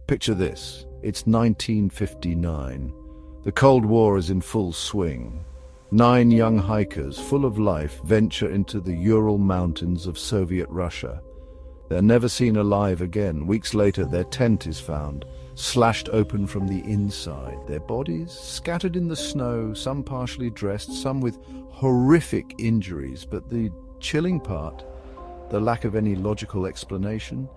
Picture this. It's 1959. The Cold War is in full swing. 9 young hikers, full of life, venture into the Ural Mountains of Soviet Russia. They're never seen alive again. Weeks later, their tent is found, slashed open from the inside. Their bodies scattered in the snow, some partially dressed, some with horrific injuries. But the chilling part, the lack of any logical explanation.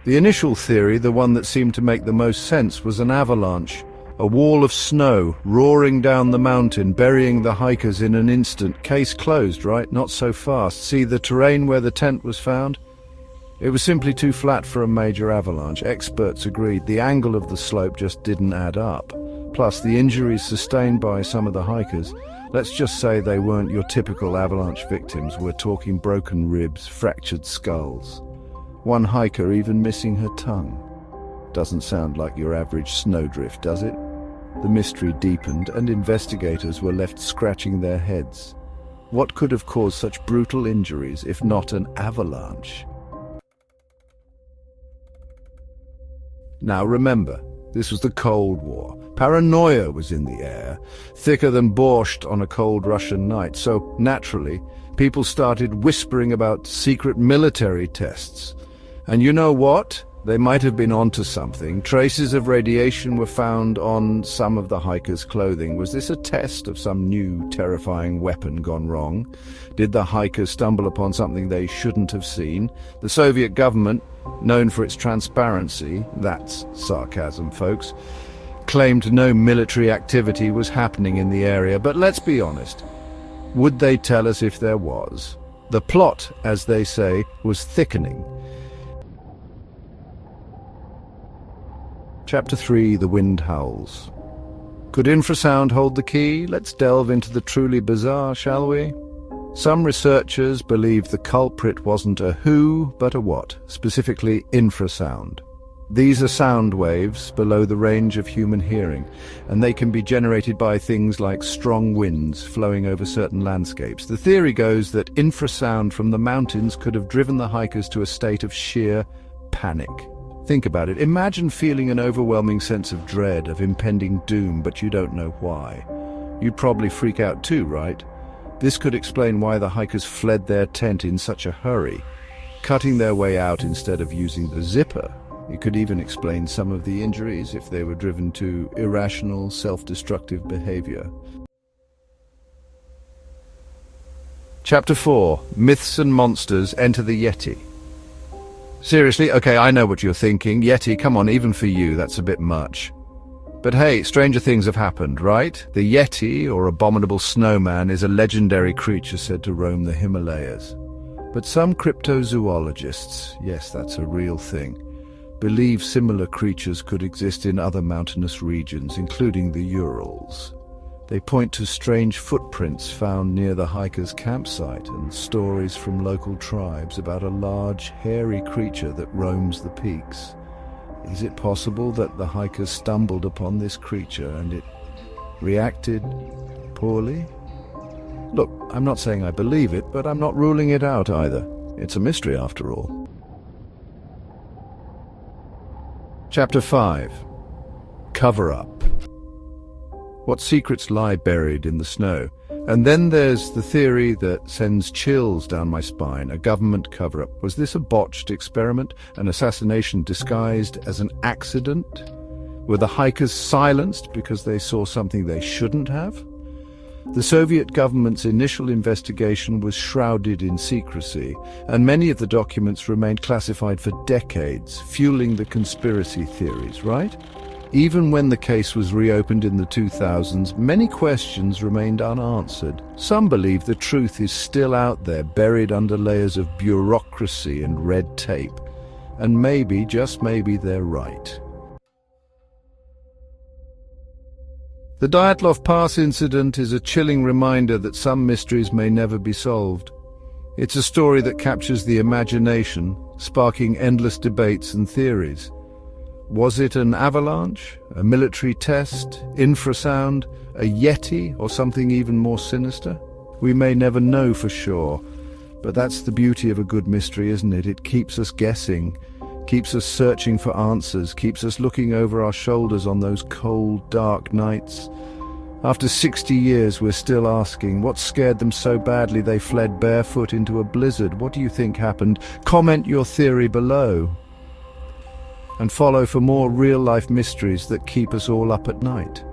The initial theory, the one that seemed to make the most sense, was an avalanche. A wall of snow roaring down the mountain, burying the hikers in an instant. Case closed, right? Not so fast. See the terrain where the tent was found? It was simply too flat for a major avalanche. Experts agreed the angle of the slope just didn't add up. Plus, the injuries sustained by some of the hikers, let's just say they weren't your typical avalanche victims. We're talking broken ribs, fractured skulls. One hiker even missing her tongue. Doesn't sound like your average snowdrift, does it? The mystery deepened, and investigators were left scratching their heads. What could have caused such brutal injuries if not an avalanche? Now remember, this was the Cold War. Paranoia was in the air, thicker than borscht on a cold Russian night. So, naturally, people started whispering about secret military tests. And you know what? They might have been onto something. Traces of radiation were found on some of the hikers' clothing. Was this a test of some new, terrifying weapon gone wrong? Did the hikers stumble upon something they shouldn't have seen? The Soviet government, known for its transparency, that's sarcasm, folks, claimed no military activity was happening in the area. But let's be honest, would they tell us if there was? The plot, as they say, was thickening. Chapter 3, The Wind Howls. Could infrasound hold the key? Let's delve into the truly bizarre, shall we? Some researchers believe the culprit wasn't a who, but a what, specifically infrasound. These are sound waves below the range of human hearing, and they can be generated by things like strong winds flowing over certain landscapes. The theory goes that infrasound from the mountains could have driven the hikers to a state of sheer panic. Think about it. Imagine feeling an overwhelming sense of dread, of impending doom, but you don't know why. You'd probably freak out too, right? This could explain why the hikers fled their tent in such a hurry, cutting their way out instead of using the zipper. It could even explain some of the injuries if they were driven to irrational, self-destructive behavior. Chapter 4. Myths and Monsters Enter the Yeti. Seriously? Okay, I know what you're thinking. Yeti, come on, even for you, that's a bit much. But hey, stranger things have happened, right? The Yeti, or abominable snowman, is a legendary creature said to roam the Himalayas. But some cryptozoologists, yes, that's a real thing, believe similar creatures could exist in other mountainous regions, including the Urals. They point to strange footprints found near the hikers' campsite and stories from local tribes about a large, hairy creature that roams the peaks. Is it possible that the hikers stumbled upon this creature and it reacted poorly? Look, I'm not saying I believe it, but I'm not ruling it out either. It's a mystery after all. Chapter 5. Cover-up. What secrets lie buried in the snow? And then there's the theory that sends chills down my spine, a government cover-up. Was this a botched experiment, an assassination disguised as an accident? Were the hikers silenced because they saw something they shouldn't have? The Soviet government's initial investigation was shrouded in secrecy, and many of the documents remained classified for decades, fueling the conspiracy theories, right? Even when the case was reopened in the 2000s, many questions remained unanswered. Some believe the truth is still out there, buried under layers of bureaucracy and red tape. And maybe, just maybe, they're right. The Dyatlov Pass Incident is a chilling reminder that some mysteries may never be solved. It's a story that captures the imagination, sparking endless debates and theories. Was it an avalanche, a military test, infrasound, a yeti, or something even more sinister? We may never know for sure, But that's the beauty of a good mystery, isn't it? It keeps us guessing, keeps us searching for answers, keeps us looking over our shoulders on those cold, dark nights. After 60 years, we're still asking, what scared them so badly they fled barefoot into a blizzard? What do you think happened? Comment your theory below. And follow for more real-life mysteries that keep us all up at night.